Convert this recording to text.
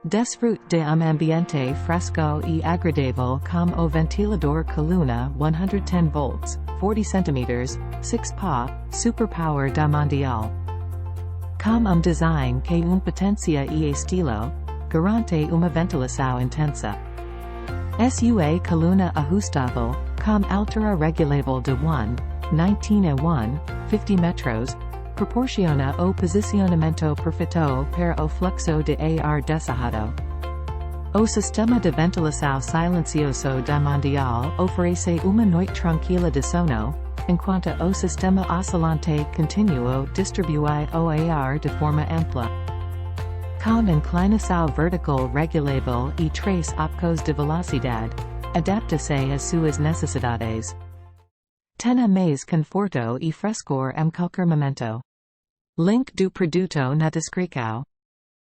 Desfrute de ambiente fresco e agradável com o Ventilador Coluna 110V, 40 cm, 6 pa, Super Power da Mondial. Com design que potência e estilo, garante uma ventilação intensa. Sua coluna ajustável, com altura regulável de 19 a 150 metros, proporciona o posicionamento perfeito para o fluxo de ar desejado. O sistema de ventilação silencioso da Mondial oferece uma noite tranquila de sono, enquanto o Sistema Oscilante Contínuo distribui o ar de forma ampla. Com inclinação vertical regulável e 3 opcos de velocidade, adapta-se às suas necessidades. Tem mais conforto e frescor em qualquer momento. Link do produto na descrição.